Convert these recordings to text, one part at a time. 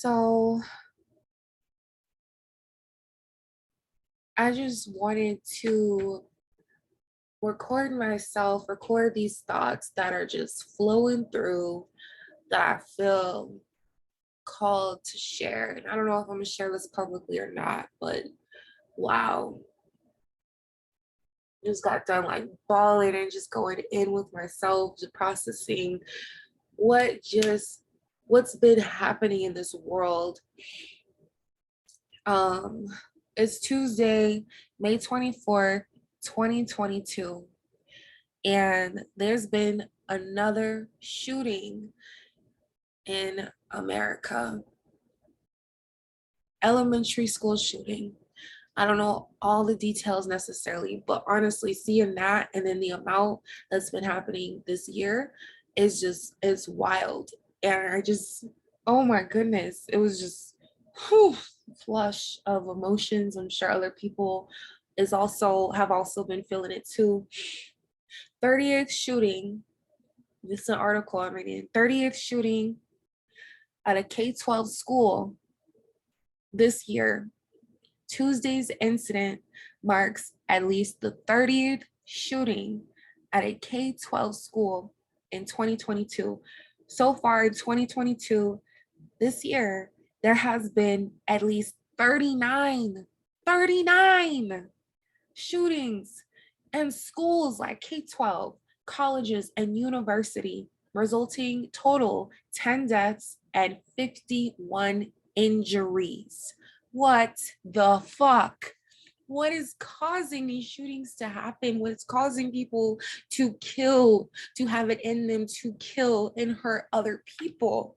So I just wanted to record these thoughts that are just flowing through that I feel called to share. And I don't know if I'm gonna share this publicly or not, but wow, just got done like bawling and just going in with myself, just processing what just what's been happening in this world. Um, it's Tuesday, May 24th, 2022. And there's been another shooting in America, elementary school shooting. I don't know all the details necessarily, but honestly, seeing that and then the amount that's been happening this year is just, it's wild. And I just, oh my goodness, it was just whew, flush of emotions. I'm sure other people have also been feeling it too. 30th shooting. This is an article I'm reading. 30th shooting at a K-12 school this year. Tuesday's incident marks at least the 30th shooting at a K-12 school in 2022. So far in 2022, this year, there has been at least 39 shootings in schools like K-12, colleges, and university, resulting total 10 deaths and 51 injuries. What the fuck? What is causing these shootings to happen? What's causing people to kill, to have it in them to kill and hurt other people?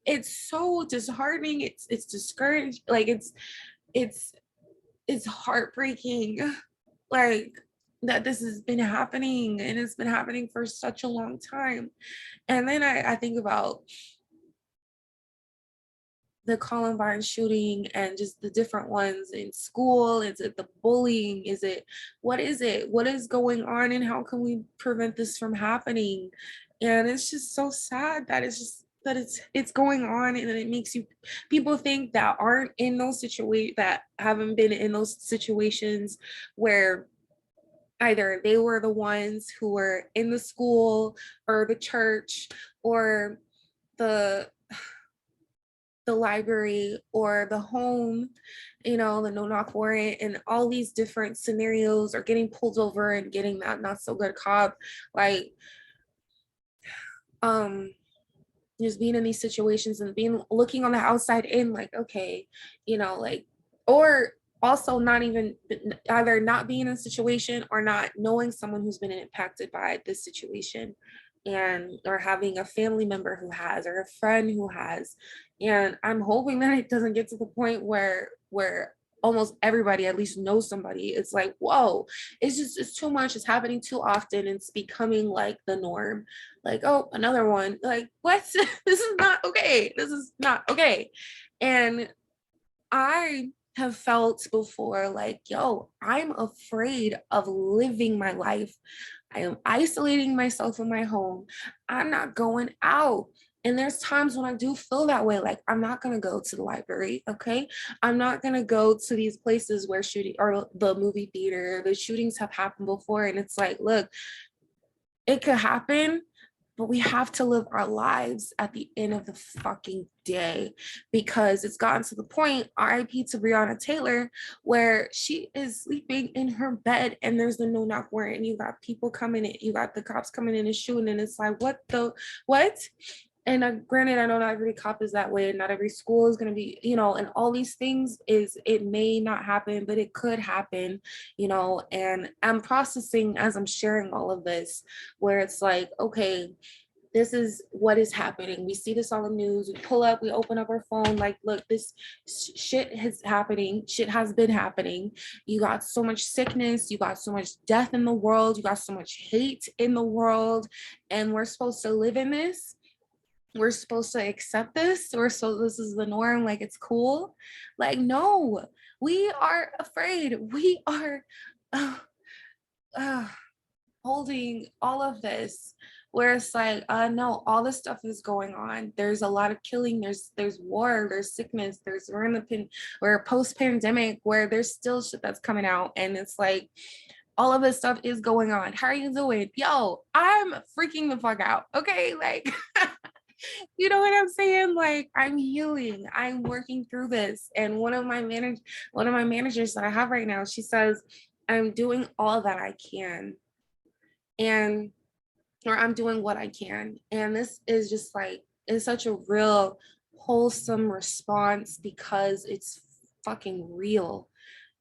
It's so disheartening. It's discouraged. Like it's it's heartbreaking, like that this has been happening and it's been happening for such a long time. And then I think about the Columbine shooting and just the different ones in school. Is it the bullying? Is it? What is going on and how can we prevent this from happening? And it's just so sad that it's going on, and then it makes people think that aren't in those situations, that haven't been in those situations where either they were the ones who were in the school or the church or the the library or the home, the no knock warrant, and all these different scenarios, or getting pulled over and getting that not so good cop, like um just being in these situations and being looking on the outside in, like, okay, like, or also not even, either not being in a situation or not knowing someone who's been impacted by this situation, and or having a family member who has, or a friend who has. And I'm hoping that it doesn't get to the point where almost everybody at least knows somebody. It's like, whoa, it's too much, it's happening too often, it's becoming like the norm. Like, oh, another one. Like, what? This is not okay. This is not okay. And I have felt before like, yo, I'm afraid of living my life. I am isolating myself in my home. I'm not going out. And there's times when I do feel that way. Like, I'm not going to go to the library. Okay. I'm not going to go to these places where shooting, or the movie theater, the shootings have happened before. And it's like, look, it could happen, but we have to live our lives at the end of the fucking day, because it's gotten to the point, RIP to Breonna Taylor, where she is sleeping in her bed and there's the no knock warrant, and you got people coming in, you got the cops coming in and shooting, and it's like, what? And granted, I know not every cop is that way, and not every school is going to be, and all these things, is it may not happen, but it could happen, and I'm processing as I'm sharing all of this, where it's like, okay, this is what is happening. We see this on the news. We pull up, we open up our phone, like, look, this shit is happening. Shit has been happening. You got so much sickness. You got so much death in the world. You got so much hate in the world. And we're supposed to live in this. We're supposed to accept this, or so this is the norm, like it's cool. Like, no, we are afraid. We are uh, uh, holding all of this where it's like, no, all this stuff is going on. There's a lot of killing, there's war, there's sickness, we're post-pandemic where there's still shit that's coming out, and it's like all of this stuff is going on. How are you doing? Yo, I'm freaking the fuck out. Okay, like you know what I'm saying? Like I'm healing. I'm working through this. And one of my managers that I have right now, she says, I'm doing all that I can. And or I'm doing what I can. And this is just like, it's such a real wholesome response because it's fucking real.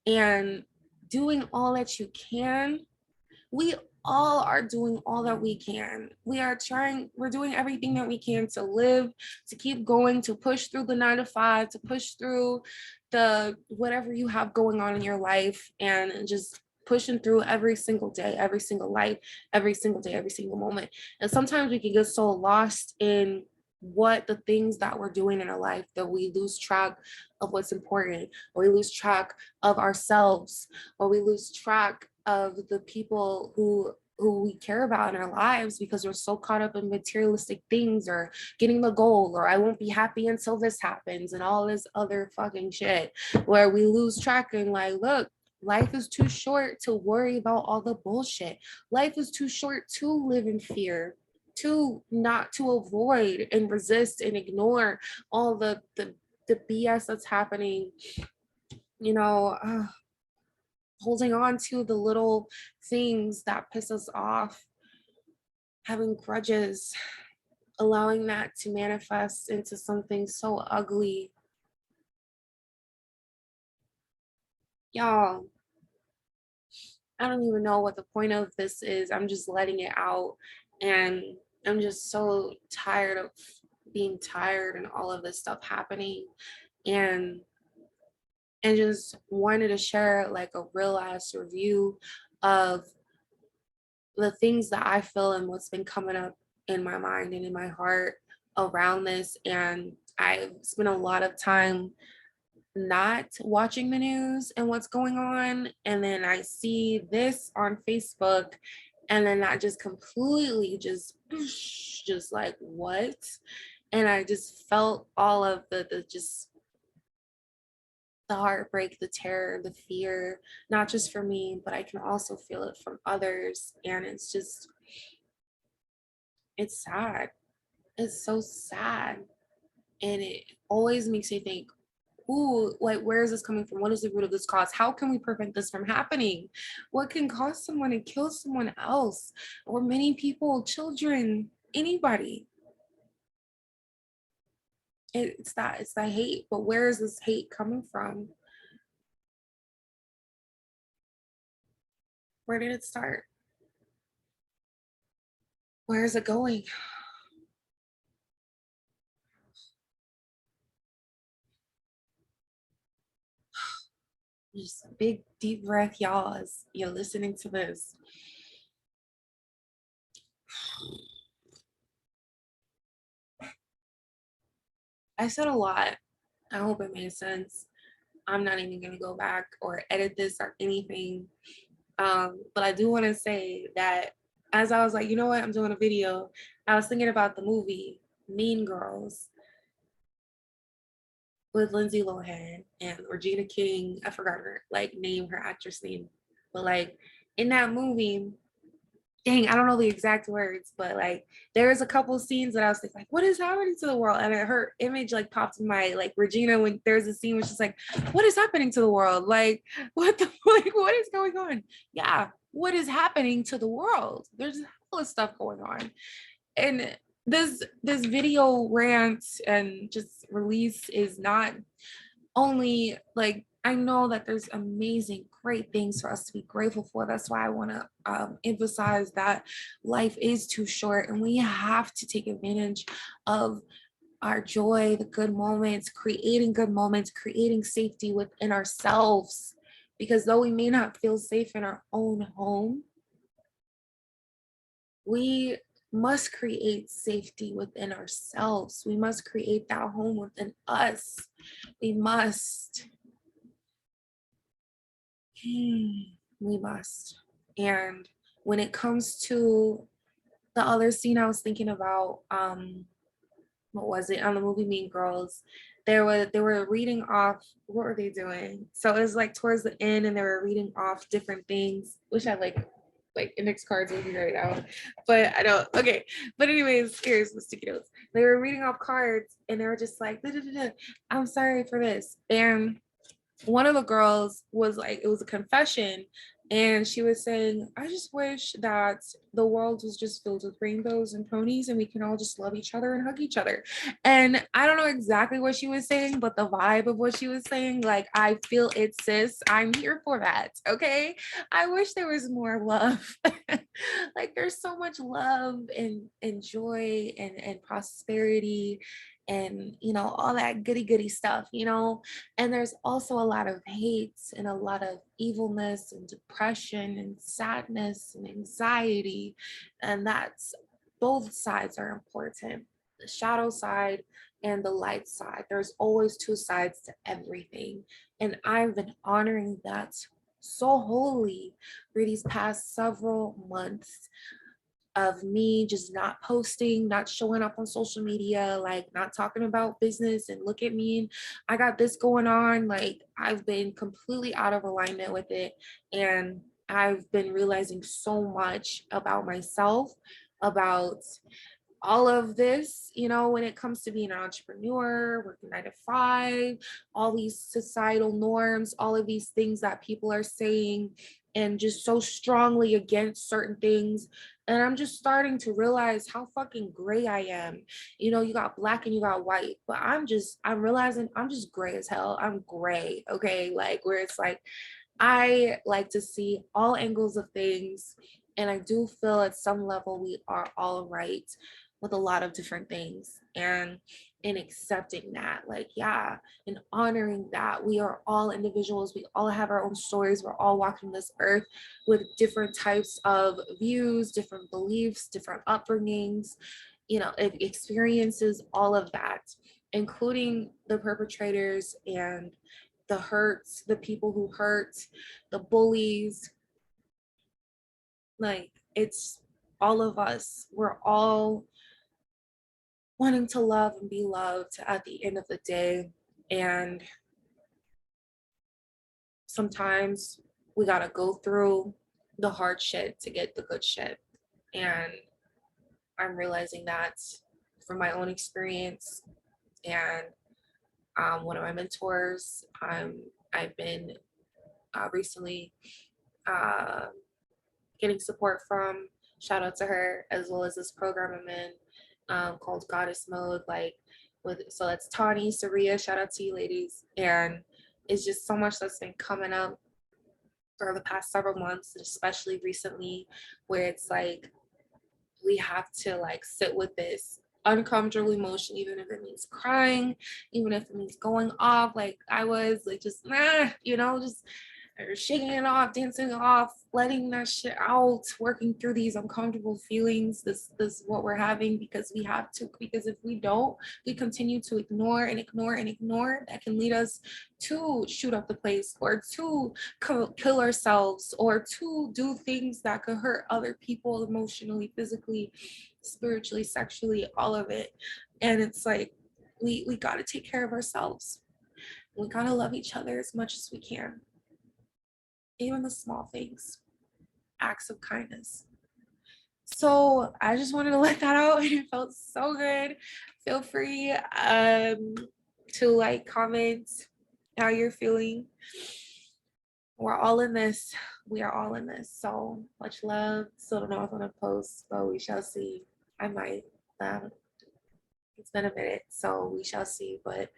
And doing all that you can, we all are doing all that we can. We're doing everything that we can to live, to keep going, to push through the 9 to 5, to push through the whatever you have going on in your life, and just pushing through every single day, every single life, every single day, every single moment. And sometimes we can get so lost in what the things that we're doing in our life that we lose track of what's important, or we lose track of ourselves, or we lose track of the people who we care about in our lives because we're so caught up in materialistic things, or getting the goal, or I won't be happy until this happens, and all this other fucking shit, where we lose track and like, look, life is too short to worry about all the bullshit. Life is too short to live in fear, to avoid and resist and ignore all the BS that's happening, you know, holding on to the little things that piss us off, having grudges, allowing that to manifest into something so ugly. Y'all, I don't even know what the point of this is. I'm just letting it out. And I'm just so tired of being tired and all of this stuff happening. And just wanted to share like a real ass review of the things that I feel and what's been coming up in my mind and in my heart around this. And I've spent a lot of time not watching the news and what's going on. And then I see this on Facebook, and then that just completely just like, what? And I just felt all of the just the heartbreak, the terror, the fear, not just for me, but I can also feel it from others. And it's just, it's sad. It's so sad. And it always makes me think, ooh, like, where is this coming from? What is the root of this cause? How can we prevent this from happening? What can cause someone to kill someone else? Or many people, children, anybody? It's that hate, but where is this hate coming from? Where did it start? Where is it going? Just a big deep breath, y'all, as you're listening to this. I said a lot. I hope it made sense. I'm not even gonna go back or edit this or anything. But I do want to say that as I was like, you know what, I'm doing a video, I was thinking about the movie Mean Girls with Lindsay Lohan and Regina King. I forgot her like name, her actress name, but like in that movie, dang, I don't know the exact words, but like there's a couple of scenes that I was like, what is happening to the world? And her image like popped in my like Regina when there's a scene where she's like, what is happening to the world? Like, what the like what is going on? Yeah, what is happening to the world? There's a lot of stuff going on. And this video rant and just release is not only like, I know that there's amazing, great things for us to be grateful for. That's why I want to emphasize that life is too short and we have to take advantage of our joy, the good moments, creating safety within ourselves. Because though we may not feel safe in our own home, we must create safety within ourselves. We must create that home within us. We must. We must. And when it comes to the other scene I was thinking about, what was it, on the movie Mean Girls, they were reading off, what were they doing? So it was like towards the end and they were reading off different things. Wish I had like index cards with me right now, but I don't. Okay, but anyways, here's the sticky notes. They were reading off cards and they were just like, "Da, da, da, da. I'm sorry for this," and one of the girls was like, it was a confession, and she was saying, I just wish that the world was just filled with rainbows and ponies and we can all just love each other and hug each other. And I don't know exactly what she was saying, but the vibe of what she was saying, like, I feel it, sis. I'm here for that. Okay, I wish there was more love. Like, there's so much love and joy and prosperity and, you know, all that goody goody stuff, you know. And there's also a lot of hate and a lot of evilness and depression and sadness and anxiety. And that's, both sides are important, the shadow side and the light side. There's always two sides to everything. And I've been honoring that so wholly for these past several months of me just not posting, not showing up on social media, like not talking about business and look at me, I got this going on. Like, I've been completely out of alignment with it. And I've been realizing so much about myself, about all of this, you know, when it comes to being an entrepreneur, working 9 to 5, all these societal norms, all of these things that people are saying and just so strongly against certain things. And I'm just starting to realize how fucking gray I am. You know, you got black and you got white, but I'm realizing I'm just gray as hell. I'm gray, okay? Like, where it's like, I like to see all angles of things. And I do feel at some level we are all right with a lot of different things. And in accepting that, like, yeah, and honoring that we are all individuals, we all have our own stories, we're all walking this earth with different types of views, different beliefs, different upbringings, you know, experiences, all of that, including the perpetrators and the hurts, the people who hurt, the bullies. Like, it's all of us. We're all wanting to love and be loved at the end of the day. And sometimes we got to go through the hard shit to get the good shit. And I'm realizing that from my own experience. And one of my mentors, I've been recently uh, getting support from. Shout out to her, as well as this program I'm in, called Goddess Mode. Like, with, so that's Tawny, Saria. Shout out to you, ladies. And it's just so much that's been coming up for the past several months, especially recently, where it's like we have to like sit with this uncomfortable emotion, even if it means crying, even if it means going off. Like, I was like, just you know, just shaking it off, dancing it off, letting that shit out, working through these uncomfortable feelings. This is what we're having, because we have to. Because if we don't, we continue to ignore and ignore and ignore. That can lead us to shoot up the place, or to kill ourselves, or to do things that could hurt other people emotionally, physically, spiritually, sexually, all of it. And it's like, we got to take care of ourselves. We got to love each other as much as we can, even the small things, acts of kindness. So I just wanted to let that out, and it felt so good. Feel free to like, comment how you're feeling. We're all in this. We are all in this. So much love. Still don't know if I'm gonna post, but we shall see. I might. Um, it's been a minute, so we shall see. But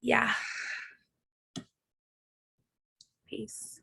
yeah, peace.